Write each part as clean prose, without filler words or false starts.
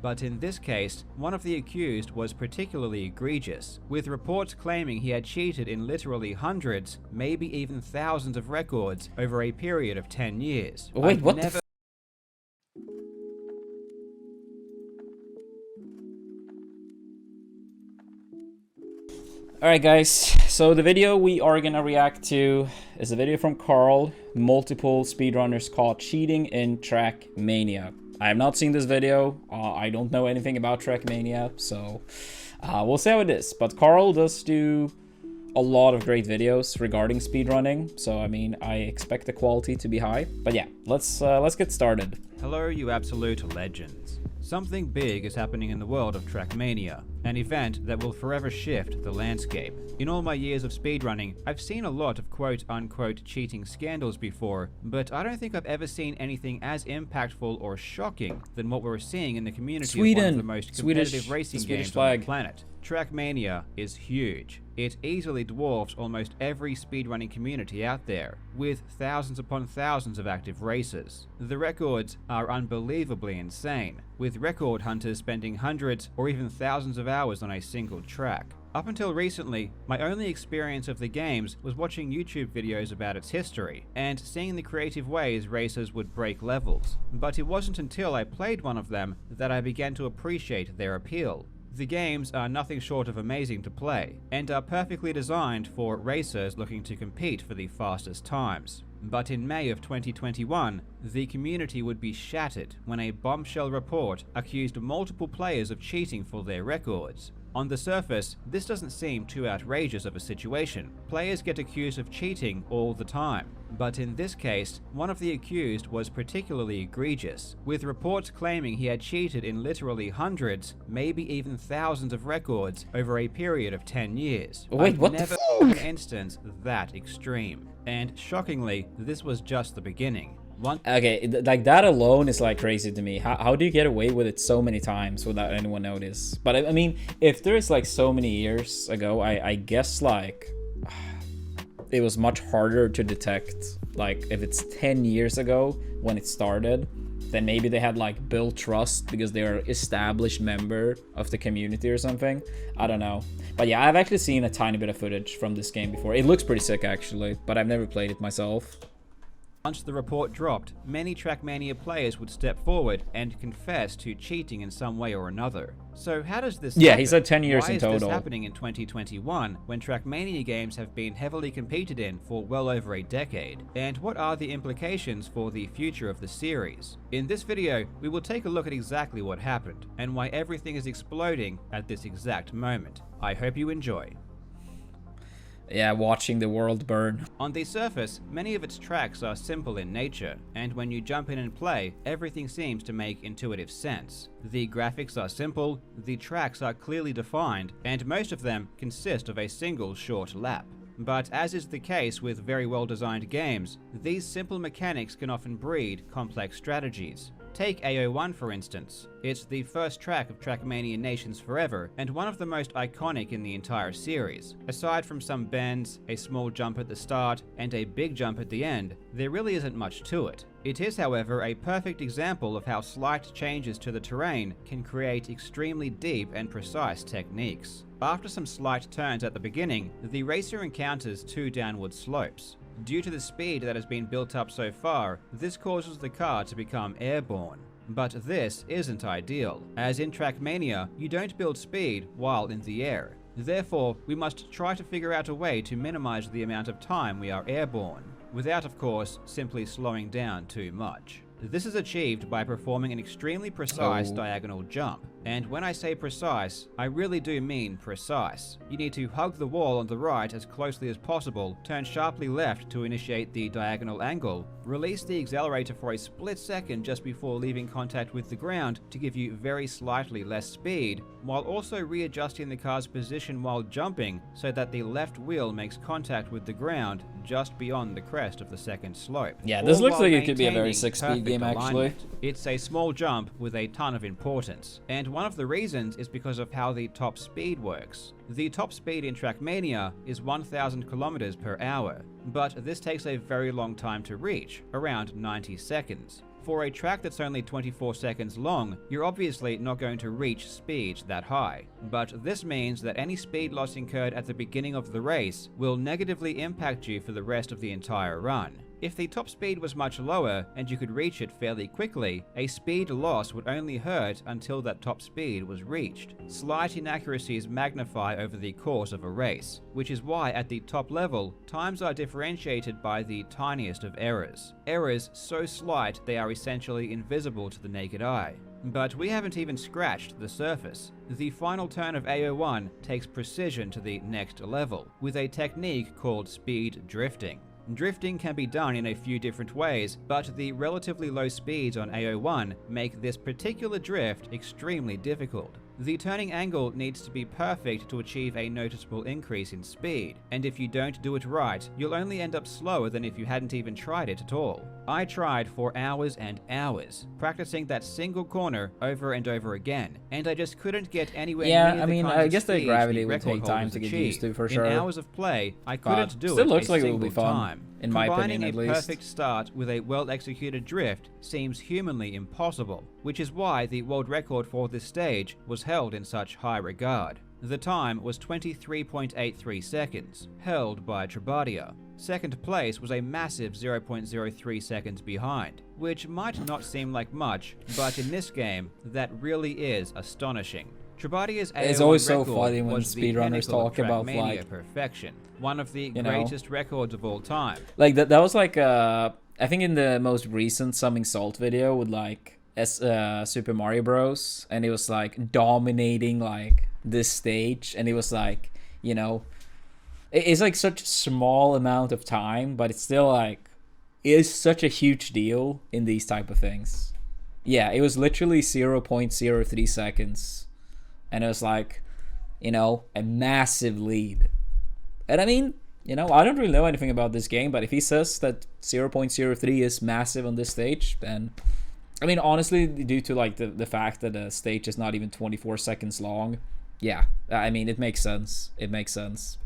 But in this case, one of the accused was particularly egregious, with reports claiming he had cheated in literally hundreds, maybe even thousands of records over a period of 10 years. Wait, what the Alright guys, so the video we are gonna react to is a video from Karl, multiple speedrunners caught cheating in TrackMania. I have not seen this video, I don't know anything about TrackMania, so we'll see how it is. But Karl does do a lot of great videos regarding speedrunning, so I mean, I expect the quality to be high. But yeah, let's get started. Hello, you absolute legends. Something big is happening in the world of TrackMania, an event that will forever shift the landscape. In all my years of speedrunning, I've seen a lot of quote-unquote cheating scandals before, but I don't think I've ever seen anything as impactful or shocking than what we're seeing in the community of one of the most competitive racing games on the planet. TrackMania is huge. It easily dwarfs almost every speedrunning community out there, with thousands upon thousands of active racers. The records are unbelievably insane, with record hunters spending hundreds or even thousands of hours on a single track. Up until recently, my only experience of the games was watching YouTube videos about its history, and seeing the creative ways racers would break levels. But it wasn't until I played one of them that I began to appreciate their appeal. The games are nothing short of amazing to play, and are perfectly designed for racers looking to compete for the fastest times. But in May of 2021, the community would be shattered when a bombshell report accused multiple players of cheating for their records. On the surface, this doesn't seem too outrageous of a situation. Players get accused of cheating all the time. But in this case, one of the accused was particularly egregious, with reports claiming he had cheated in literally hundreds, maybe even thousands of records over a period of 10 years. Wait, what never seen an instance that extreme. And shockingly, this was just the beginning. Okay, like that alone is like crazy to me. How do you get away with it so many times without anyone notice? But I mean, if there's like so many years ago, I guess like it was much harder to detect. Like if it's 10 years ago when it started, then maybe they had like built trust because they're an established member of the community or something. I don't know. But yeah, I've actually seen a tiny bit of footage from this game before. It looks pretty sick actually, but I've never played it myself. Once the report dropped, many TrackMania players would step forward and confess to cheating in some way or another. So how does this happen? He said 10 years in total. Why is this happening in 2021 when TrackMania games have been heavily competed in for well over a decade? And what are the implications for the future of the series? In this video, we will take a look at exactly what happened and why everything is exploding at this exact moment. I hope you enjoy. Yeah, watching the world burn. On the surface, many of its tracks are simple in nature, and when you jump in and play, everything seems to make intuitive sense. The graphics are simple, the tracks are clearly defined, and most of them consist of a single short lap. But as is the case with very well-designed games, these simple mechanics can often breed complex strategies. Take AO1 for instance. It's the first track of TrackMania Nations Forever, and one of the most iconic in the entire series. Aside from some bends, a small jump at the start, and a big jump at the end, there really isn't much to it. It is, however, a perfect example of how slight changes to the terrain can create extremely deep and precise techniques. After some slight turns at the beginning, the racer encounters two downward slopes. Due to the speed that has been built up so far, this causes the car to become airborne. But this isn't ideal, as in TrackMania, you don't build speed while in the air. Therefore, we must try to figure out a way to minimize the amount of time we are airborne, without of course simply slowing down too much. This is achieved by performing an extremely precise diagonal jump. And when I say precise, I really do mean precise. You need to hug the wall on the right as closely as possible, turn sharply left to initiate the diagonal angle, release the accelerator for a split second just before leaving contact with the ground to give you very slightly less speed, while also readjusting the car's position while jumping so that the left wheel makes contact with the ground just beyond the crest of the second slope. Yeah, this looks like it could be a very sick speed game actually. It's a small jump with a ton of importance, and one of the reasons is because of how the top speed works. The top speed in TrackMania is 1,000 kilometers per hour, but this takes a very long time to reach, around 90 seconds. For a track that's only 24 seconds long, you're obviously not going to reach speeds that high. But this means that any speed loss incurred at the beginning of the race will negatively impact you for the rest of the entire run. If the top speed was much lower and you could reach it fairly quickly, a speed loss would only hurt until that top speed was reached. Slight inaccuracies magnify over the course of a race, which is why at the top level, times are differentiated by the tiniest of errors. Errors so slight they are essentially invisible to the naked eye. But we haven't even scratched the surface. The final turn of AO1 takes precision to the next level, with a technique called speed drifting. Drifting can be done in a few different ways, but the relatively low speeds on AO1 make this particular drift extremely difficult. The turning angle needs to be perfect to achieve a noticeable increase in speed, and if you don't do it right, you'll only end up slower than if you hadn't even tried it at all. I tried for hours and hours, practicing that single corner over and over again, and I just couldn't get anywhere near the kinds of speeds I guess the gravity the would take time to get used to, for sure. In hours of play, I couldn't do still it looks a like it will be single fun, time. in my opinion, at Combining least. a perfect start with a well-executed drift seems humanly impossible, which is why the world record for this stage was held in such high regard. The time was 23.83 seconds, held by Trabadia. Second place was a massive 0.03 seconds behind, which might not seem like much, but in this game, that really is astonishing. Trebadia's It's AO1 always so record funny when was the speedrunners pinnacle of talk about TrackMania like perfection, one of the you know, greatest records of all time. Like that was like I think in the most recent Summing Salt video with like Super Mario Bros, and it was like dominating like this stage, and it was like, you know, it's like such a small amount of time, but it's still like, it is such a huge deal in these type of things. Yeah, it was literally 0.03 seconds, and it was like, you know, a massive lead. And I mean, you know, I don't really know anything about this game, but if he says that 0.03 is massive on this stage, then I mean, honestly, due to like the fact that the stage is not even 24 seconds long, yeah, I mean, it makes sense. It makes sense.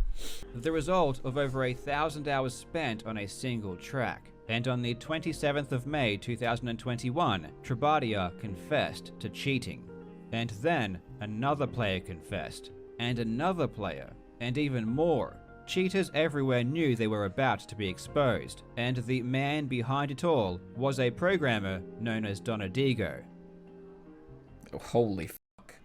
The result of over 1,000 hours spent on a single track. And on the 27th of May 2021, Trabadia confessed to cheating. And then another player confessed, and another player, and even more. Cheaters everywhere knew they were about to be exposed, and the man behind it all was a programmer known as Donadigo. Oh, holy fuck.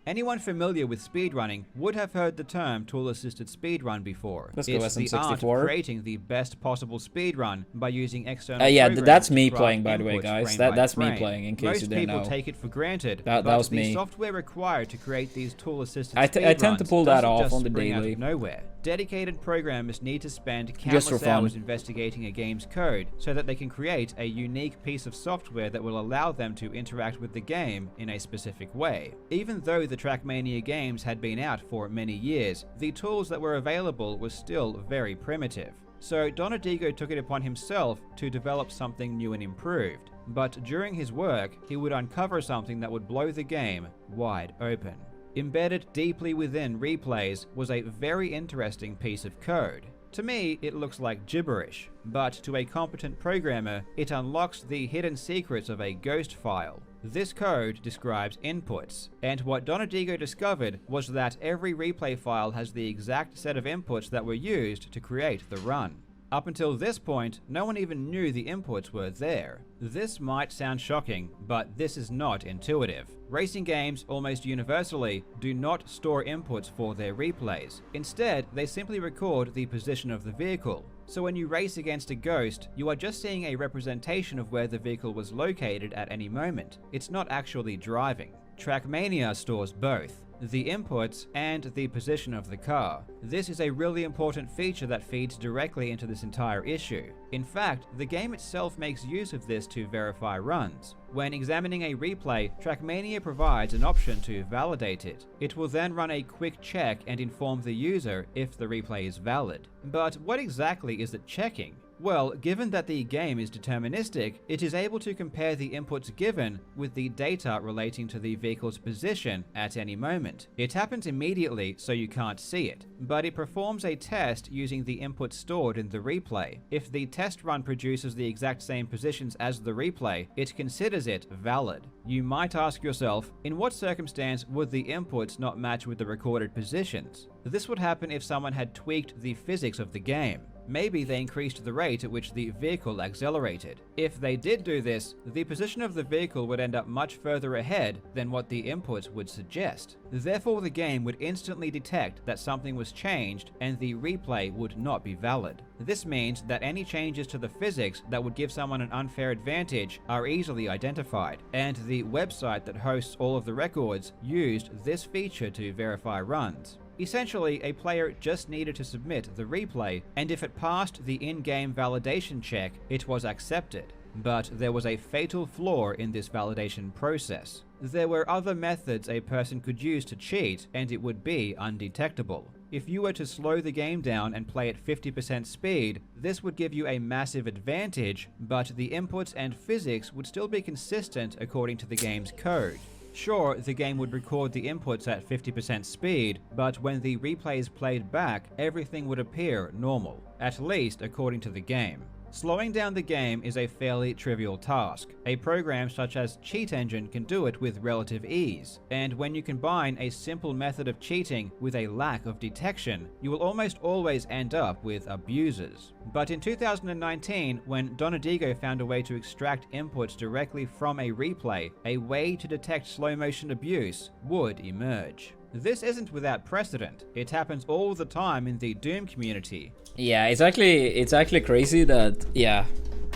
Anyone familiar with speedrunning would have heard the term tool-assisted speedrun before. Let's go it's the art SM64. of creating the best possible speedrun by using external Yeah, programs that's to me craft playing, by the way, inputs guys. frame by That's me frame. playing, in case you didn't know. Most people take it for granted, That but was the me. software required to create these tool-assisted I tend to pull that off on the spring out daily. of nowhere. Dedicated programmers need to spend Just countless for fun. hours investigating a game's code so that they can create a unique piece of software that will allow them to interact with the game in a specific way. Even though the TrackMania games had been out for many years, the tools that were available were still very primitive. So Donadigo took it upon himself to develop something new and improved. But during his work, he would uncover something that would blow the game wide open. Embedded deeply within replays was a very interesting piece of code. To me, it looks like gibberish, but to a competent programmer, it unlocks the hidden secrets of a ghost file. This code describes inputs, and what Donadigo discovered was that every replay file has the exact set of inputs that were used to create the run. Up until this point, no one even knew the inputs were there. This might sound shocking, but this is not intuitive. Racing games, almost universally, do not store inputs for their replays. Instead, they simply record the position of the vehicle. So when you race against a ghost, you are just seeing a representation of where the vehicle was located at any moment. It's not actually driving. TrackMania stores both, the inputs and the position of the car. This is a really important feature that feeds directly into this entire issue. In fact, the game itself makes use of this to verify runs. When examining a replay, TrackMania provides an option to validate it. It will then run a quick check and inform the user if the replay is valid. But what exactly is it checking? Well, given that the game is deterministic, it is able to compare the inputs given with the data relating to the vehicle's position at any moment. It happens immediately, so you can't see it, but it performs a test using the inputs stored in the replay. If the test run produces the exact same positions as the replay, it considers it valid. You might ask yourself, in what circumstance would the inputs not match with the recorded positions? This would happen if someone had tweaked the physics of the game. Maybe they increased the rate at which the vehicle accelerated. If they did do this, the position of the vehicle would end up much further ahead than what the inputs would suggest. Therefore, the game would instantly detect that something was changed and the replay would not be valid. This means that any changes to the physics that would give someone an unfair advantage are easily identified, and the website that hosts all of the records used this feature to verify runs. Essentially, a player just needed to submit the replay, and if it passed the in-game validation check, it was accepted. But there was a fatal flaw in this validation process. There were other methods a person could use to cheat, and it would be undetectable. If you were to slow the game down and play at 50% speed, this would give you a massive advantage, but the inputs and physics would still be consistent according to the game's code. Sure, the game would record the inputs at 50% speed, but when the replay is played back, everything would appear normal, at least according to the game. Slowing down the game is a fairly trivial task. A program such as Cheat Engine can do it with relative ease, and when you combine a simple method of cheating with a lack of detection, you will almost always end up with abusers. But in 2019, when Donadigo found a way to extract inputs directly from a replay, a way to detect slow motion abuse would emerge. This isn't without precedent. It happens all the time in the Doom community. Yeah, it's actually crazy that, yeah,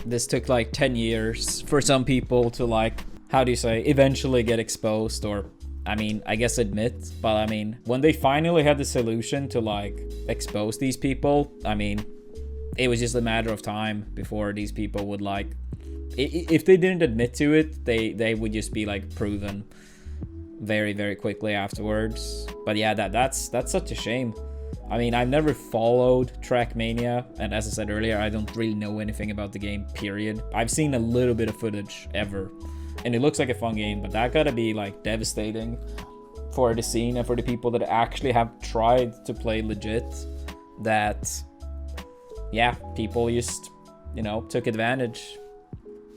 this took like 10 years for some people to, like, how do you say, eventually get exposed, or I mean, I guess admit. But I mean, when they finally had the solution to, like, expose these people, I mean, it was just a matter of time before these people would, like, if they didn't admit to it, they would just be, like, proven very, very quickly afterwards. But yeah, that's such a shame. I mean, I've never followed TrackMania, and as I said earlier, I don't really know anything about the game, period. I've seen a little bit of footage ever, and it looks like a fun game, but that gotta be, like, devastating for the scene and for the people that actually have tried to play legit, that, yeah, people just, you know, took advantage.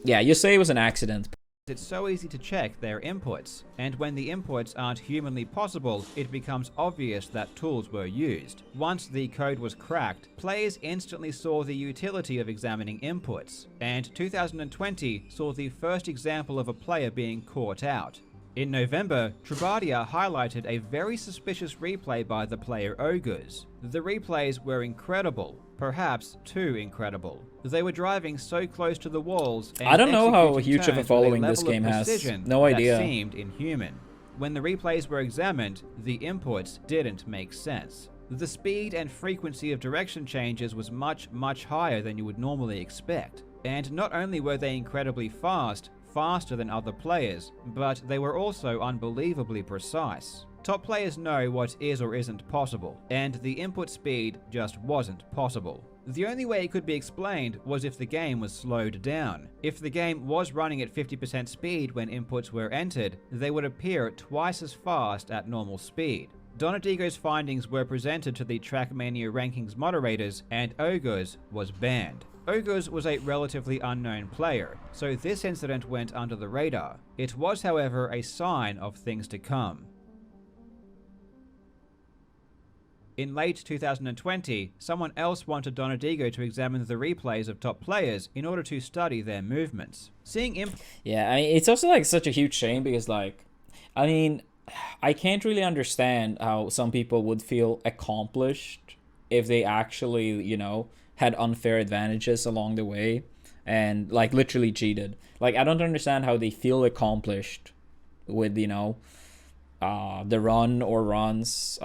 Yeah, you say it was an accident. It's so easy to check their inputs, and when the inputs aren't humanly possible, it becomes obvious that tools were used. Once the code was cracked, players instantly saw the utility of examining inputs, and 2020 saw the first example of a player being caught out. In November, Trubadia highlighted a very suspicious replay by the player Ogres. The replays were incredible, perhaps too incredible. They were driving so close to the walls and I don't know how huge of a turns following with this game has. precision No idea. That seemed inhuman. When the replays were examined, the inputs didn't make sense. The speed and frequency of direction changes was much, much higher than you would normally expect. And not only were they incredibly fast, faster than other players, but they were also unbelievably precise. Top players know what is or isn't possible, and the input speed just wasn't possible. The only way it could be explained was if the game was slowed down. If the game was running at 50% speed when inputs were entered, they would appear twice as fast at normal speed. Donadigo's findings were presented to the TrackMania rankings moderators, and Ogres was banned. Ogres was a relatively unknown player, so this incident went under the radar. It was, however, a sign of things to come. In late 2020, someone else wanted Donadigo to examine the replays of top players in order to study their movements. Yeah, I mean, it's also, like, such a huge shame because, like, I mean, I can't really understand how some people would feel accomplished if they actually, you know, had unfair advantages along the way and, like, literally cheated. Like, I don't understand how they feel accomplished with, you know, the run or runs,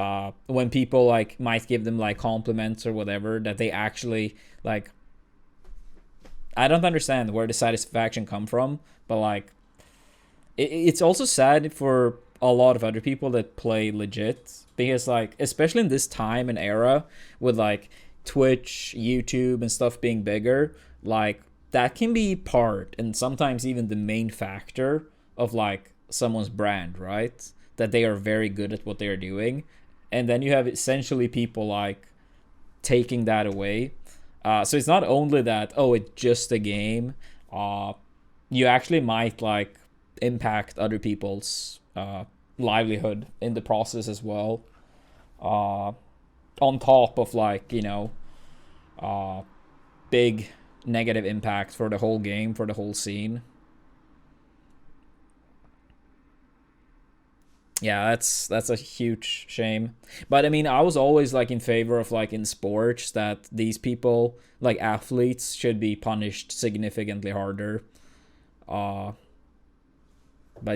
when people, like, might give them, like, compliments or whatever, that they actually, like, I don't understand where the satisfaction come from, but, like, it's also sad for a lot of other people that play legit, because, like, especially in this time and era with, like, Twitch, YouTube, and stuff being bigger, like that can be part and sometimes even the main factor of like someone's brand, right? That they are very good at what they are doing, and then you have essentially people like taking that away. So it's not only that, oh, it's just a game. You actually might like impact other people's livelihood in the process as well. On top of like, you know, big negative impact for the whole game, for the whole scene. Yeah, that's a huge shame. But I mean, I was always like in favor of like in sports that these people, like athletes, should be punished significantly harder. But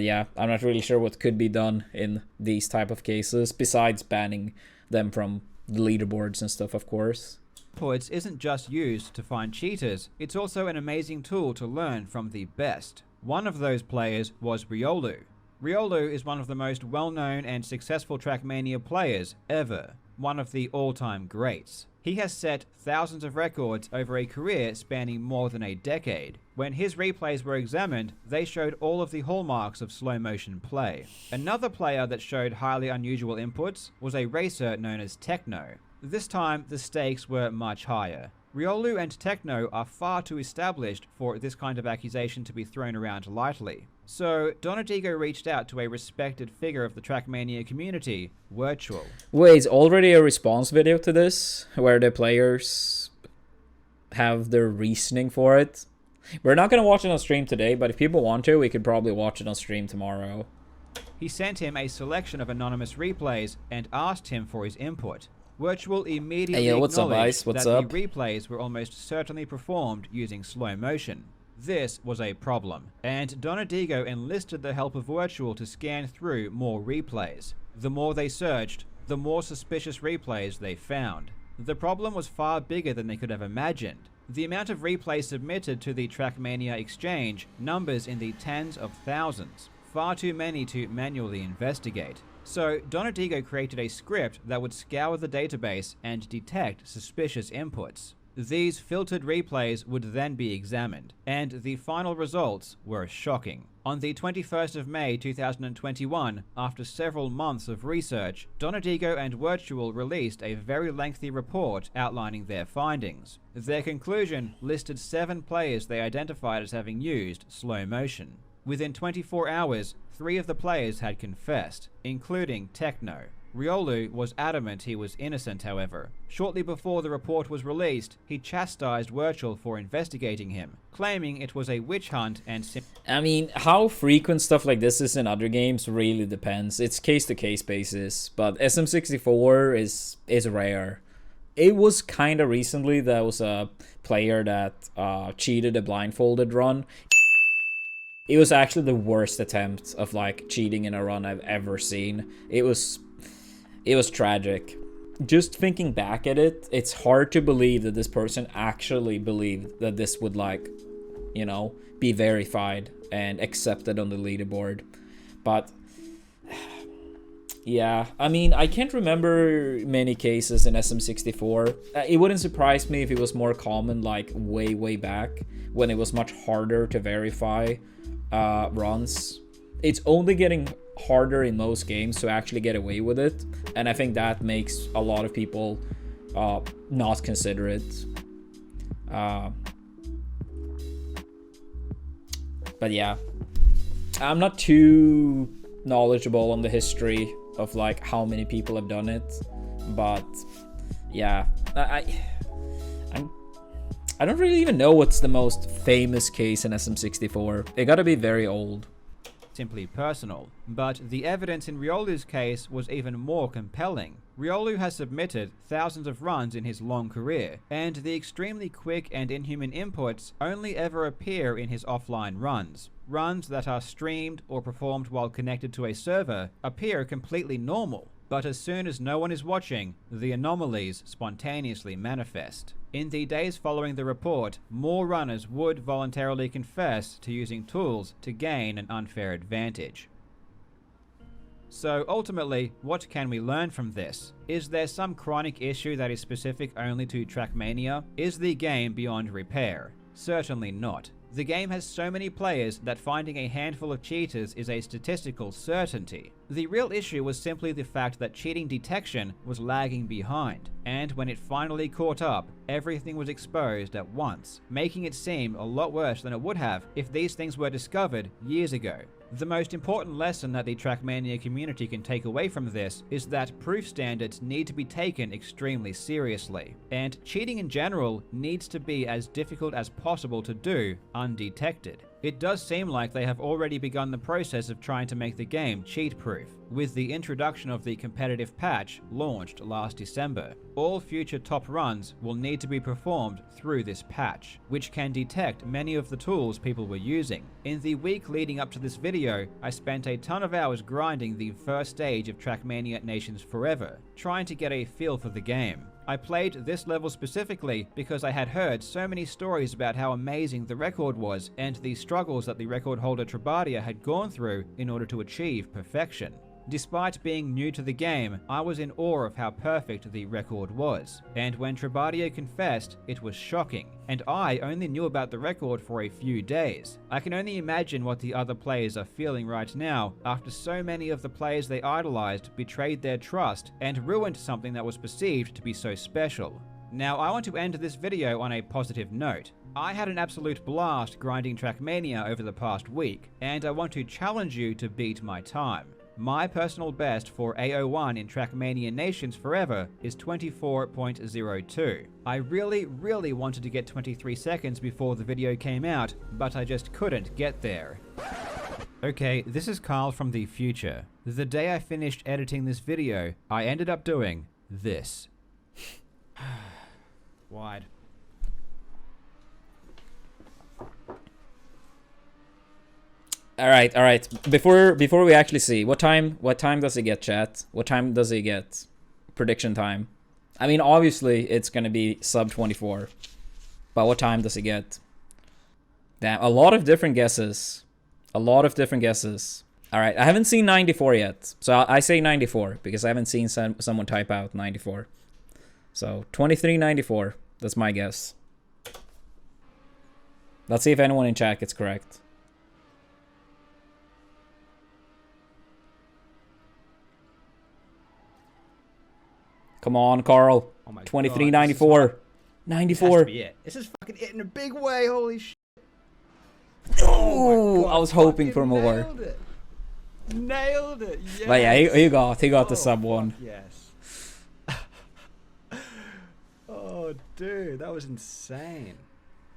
yeah, I'm not really sure what could be done in these type of cases besides banning them from the leaderboards and stuff, of course. Inputs isn't just used to find cheaters, it's also an amazing tool to learn from the best. One of those players was Riolu. Riolu is one of the most well-known and successful TrackMania players ever, one of the all-time greats. He has set thousands of records over a career spanning more than a decade. When his replays were examined, they showed all of the hallmarks of slow-motion play. Another player that showed highly unusual inputs was a racer known as Techno. This time, the stakes were much higher. Riolu and Techno are far too established for this kind of accusation to be thrown around lightly. So, Donadigo reached out to a respected figure of the TrackMania community, Virtual. Wait, already a response video to this, where the players have their reasoning for it? We're not going to watch it on stream today, but if people want to, we could probably watch it on stream tomorrow. He sent him a selection of anonymous replays and asked him for his input. Virtual immediately acknowledged that the replays were almost certainly performed using slow motion. This was a problem, and Donadigo enlisted the help of Virtual to scan through more replays. The more they searched, the more suspicious replays they found. The problem was far bigger than they could have imagined. The amount of replays submitted to the TrackMania exchange numbers in the tens of thousands, far too many to manually investigate. So, Donadigo created a script that would scour the database and detect suspicious inputs. These filtered replays would then be examined, and the final results were shocking. On the 21st of May 2021, after several months of research, Donadigo and Virtual released a very lengthy report outlining their findings. Their conclusion listed 7 players they identified as having used slow motion. Within 24 hours, 3 of the players had confessed, including Techno. Riolu was adamant he was innocent, however. Shortly before the report was released, he chastised Virtual for investigating him, claiming it was a witch hunt and I mean, how frequent stuff like this is in other games really depends. It's case-to-case basis, but SM64 is rare. It was kind of recently there was a player that cheated a blindfolded run. It was actually the worst attempt of like cheating in a run I've ever seen. It was tragic. Just thinking back at it, it's hard to believe that this person actually believed that this would like, you know, be verified and accepted on the leaderboard. But yeah, I mean, I can't remember many cases in SM64. It wouldn't surprise me if it was more common like way back when it was much harder to verify runs. It's only getting harder in most games to actually get away with it, and I think that makes a lot of people not consider it. But yeah, I'm not too knowledgeable on the history of like how many people have done it, but yeah, I don't really even know what's the most famous case in SM64. It gotta be very old. Simply personal, but the evidence in Riolu's case was even more compelling. Riolu has submitted thousands of runs in his long career, and the extremely quick and inhuman inputs only ever appear in his offline runs. Runs that are streamed or performed while connected to a server appear completely normal, but as soon as no one is watching, the anomalies spontaneously manifest. In the days following the report, more runners would voluntarily confess to using tools to gain an unfair advantage. So ultimately, what can we learn from this? Is there some chronic issue that is specific only to TrackMania? Is the game beyond repair? Certainly not. The game has so many players that finding a handful of cheaters is a statistical certainty. The real issue was simply the fact that cheating detection was lagging behind, and when it finally caught up, everything was exposed at once, making it seem a lot worse than it would have if these things were discovered years ago. The most important lesson that the TrackMania community can take away from this is that proof standards need to be taken extremely seriously, and cheating in general needs to be as difficult as possible to do undetected. It does seem like they have already begun the process of trying to make the game cheat-proof, with the introduction of the competitive patch launched last December. All future top runs will need to be performed through this patch, which can detect many of the tools people were using. In the week leading up to this video, I spent a ton of hours grinding the first stage of TrackMania Nations Forever, trying to get a feel for the game. I played this level specifically because I had heard so many stories about how amazing the record was and the struggles that the record holder Trabadia had gone through in order to achieve perfection. Despite being new to the game, I was in awe of how perfect the record was, and when Trabadia confessed, it was shocking, and I only knew about the record for a few days. I can only imagine what the other players are feeling right now after so many of the players they idolized betrayed their trust and ruined something that was perceived to be so special. Now, I want to end this video on a positive note. I had an absolute blast grinding TrackMania over the past week, and I want to challenge you to beat my time. My personal best for AO1 in TrackMania Nations Forever is 24.02. I really wanted to get 23 seconds before the video came out, but I just couldn't get there. Okay, this is Karl from the future. The day I finished editing this video, I ended up doing this. Wide. All right. Before we actually see what time does it get, chat? What time does it get? Prediction time. I mean, obviously it's gonna be sub 24, but what time does it get? Damn, a lot of different guesses. All right, I haven't seen 94 yet, so I say 94 because I haven't seen someone type out 94. So 2394. That's my guess. Let's see if anyone in chat gets correct. Come on, Karl. Oh my 2394. God, 94. This has to be it. This is fucking it in a big way. Holy shit. Oh, I was hoping for more. Nailed it. Yes. But yeah, he got the sub one. Yes. Oh, dude, that was insane.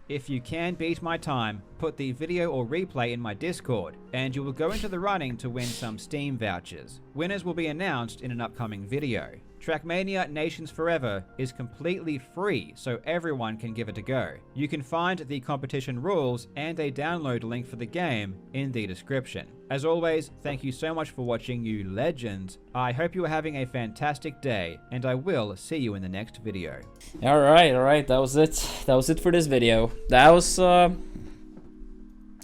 If you can beat my time, put the video or replay in my Discord, and you will go into the running to win some Steam vouchers. Winners will be announced in an upcoming video. TrackMania Nations Forever is completely free, so everyone can give it a go. You can find the competition rules and a download link for the game in the description. As always, thank you so much for watching, you legends. I hope you are having a fantastic day, and I will see you in the next video. Alright, that was it. That was it for this video. That was, I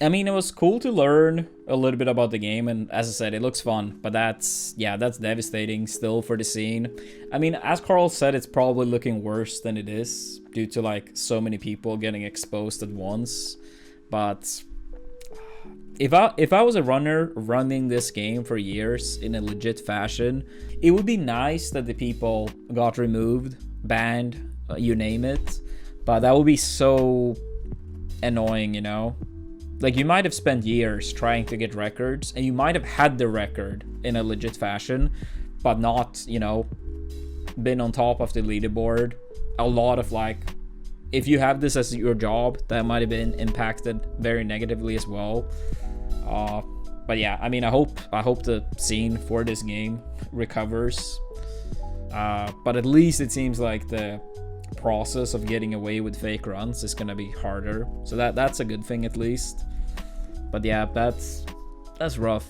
mean, it was cool to learn a little bit about the game, and as I said, it looks fun, but that's devastating still for the scene. I mean, as Karl said, it's probably looking worse than it is due to like so many people getting exposed at once. But if I was a runner running this game for years in a legit fashion, it would be nice that the people got removed, banned, you name it, but that would be so annoying, you know? Like, you might have spent years trying to get records, and you might have had the record in a legit fashion, but not, you know, been on top of the leaderboard. A lot of, like, if you have this as your job, that might have been impacted very negatively as well. But yeah, I mean, I hope the scene for this game recovers. But at least it seems like the process of getting away with fake runs is gonna be harder, so that's a good thing at least. But yeah, that's rough.